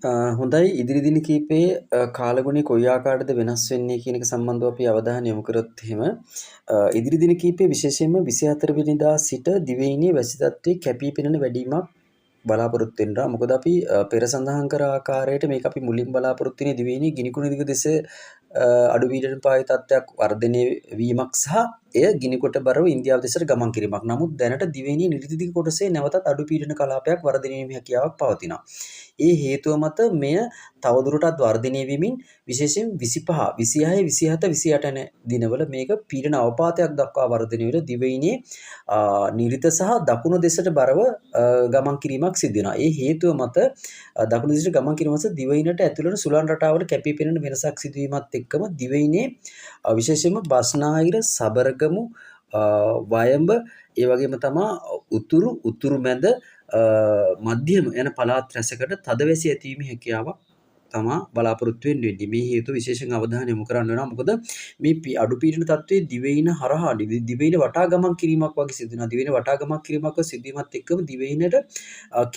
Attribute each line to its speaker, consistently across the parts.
Speaker 1: හොඳයි ඉදිරි දින කීපයේ කාලගුණය කොයි ආකාරයටද වෙනස් වෙන්නේ කියන එක සම්බන්ධව අපි අවධානය යොමු කරොත් එහෙම ඉදිරි දින කීපයේ විශේෂයෙන්ම 24 වෙනිදා සිට දිවයිනේ වැසි තත්ත්වයේ කැපී පෙනෙන වැඩිවීමක් බලාපොරොත්තු වෙනවා. මොකද අපි පෙර සඳහන් කර ආකාරයට මේක අපි මුලින් බලාපොරොත්තු වෙන්නේ දිවයිනේ ගිනිකුණ දිග දෙස අඩු පීඩන පාය තත්ත්වයක් වර්ධනය වීමක් සහ එය ගිනිකොට බරව ඉන්දියාව දෙසට ගමන් කිරීමක්. නමුත් දැනට දිවයිනේ නිරිතිදිග කොටසේ නැවතත් අඩු පීඩන කලාපයක් වර්ධනය වීමේ හැකියාවක් පවතිනවා. ඒ හේතුව මත මෙය තවදුරටත් වර්ධනය වෙමින් විශේෂයෙන් 25, 26, 27, 28 යන දිනවල මේක පීඩන අවපාතයක් දක්වා වර්ධනය වෙලා දිවයිනේ නිරිත සහ දකුණු දෙසට බරව ගමන් කිරීමක් සිදු වෙනවා. ඒ හේතුව මත දකුණු දෙසට ගමන් කිරීම මත දිවයිනට ඇතුළු වන සුළං රටාවල කැපී පෙනෙන වෙනසක් සිදු වීමත් එක්කම දිවයිනේ විශේෂයෙන්ම බස්නාහිර, සබරගමු, වයඹ ඒ වගේම තමා උතුරු මැද මධ්‍යම යන පළාත් රැසකට තදවැසි ඇතිවීමේ හැකියාවක් තමා බලාපොරොත්තු වෙන්නේ. මේ හේතුව විශේෂයෙන් අවධානය යොමු කරන්න වෙනවා. මොකද මේ අඩු පීඩන තත්ත්වයේ දිවයින හරහා දිවයින වටා ගමන් කිරීමක් වගේ සිදු වෙනවා. දිවයින වටා ගමන් කිරීමක් සිදුවීමත් එක්කම දිවයිනට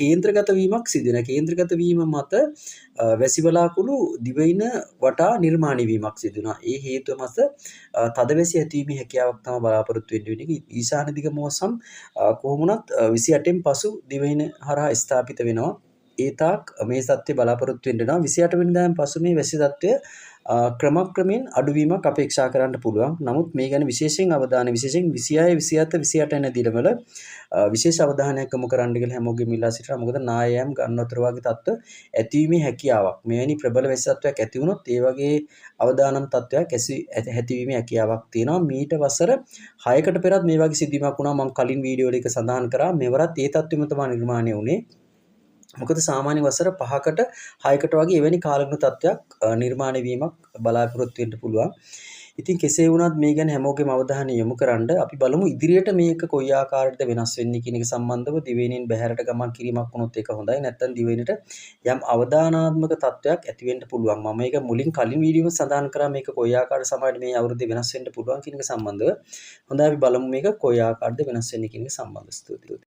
Speaker 1: කේන්ද්‍රගත වීමක් සිදු වෙනවා. කේන්ද්‍රගත වීම මත වැසි වලාකුළු දිවයින වටා නිර්මාණය වීමක් සිදු වෙනවා. ඒ හේතුව මත තදවැසි ඇතිවීමේ හැකියාවක් තමයි බලාපොරොත්තු වෙන්නේ. ඊශාන දිග මෝසම් කොහොමුණත් 28න් පසු දිවයින හරහා ස්ථාපිත වෙනවා. ඒ තාක් මේ තත්ත්වය බලාපොරොත්තු වෙන්න වෙනවා. 28 වෙනිදාන් පසු මේ වැසි තත්ත්වය ක්‍රමක්‍රමයෙන් අඩුවීමක් අපේක්ෂා කරන්න පුළුවන්. නමුත් මේ ගැන විශේෂයෙන් අවධානය විශේෂයෙන් 26, 27, 28 යන දිනවල විශේෂ අවධානයක් යොමු කරන්න කියලා හැමෝගෙම ඉල්ලා සිටිනවා. මොකද නායම් ගන්නතර වගේ තත්ත්ව ඇතිවීමේ හැකියාවක් මෙවැනි ප්‍රබල වැසි තත්ත්වයක් ඇති වුණොත් ඒ වගේ අවදානම් තත්ත්වයක් ඇතිවීමේ හැකියාවක් තියෙනවා. මීට වසර 6කට පෙරත් මේ වගේ සිදුවීමක් වුණා. මම කලින් වීඩියෝ වල එක සඳහන් කරා. මෙවරත් ඒ තත්ත්වෙම තමයි නිර්මාණය වුණේ. මොකද සාමාන්‍ය වසර 5කට 6කට වගේ එවැනි කාලගුණ තත්ත්වයක් නිර්මාණය වීමක් බලාපොරොත්තු වෙන්න පුළුවන්. ඉතින් කෙසේ වුණත් මේ ගැන හැමෝගෙම අවධානය යොමු කරන්න අපි බලමු ඉදිරියට මේක කොයි ආකාරයකද වෙනස් වෙන්නේ කියන එක සම්බන්ධව දිවයිනෙන් බැහැරට ගමන් කිරීමක් වුණොත් ඒක හොඳයි. නැත්නම් දිවයිනට යම් අවදානාත්මක තත්ත්වයක් ඇති වෙන්න පුළුවන්. මම මේක මුලින් කලින් වීඩියෝවල සඳහන් කරා මේක කොයි ආකාරයට සමහරවිට මේ අවුරුද්දේ වෙනස් වෙන්න පුළුවන් කියන එක සම්බන්ධව. හොඳයි අපි බලමු මේක කොයි ආකාරයකද වෙනස් වෙන්නේ කියන එක සම්බන්ධව. ස්තුතියි.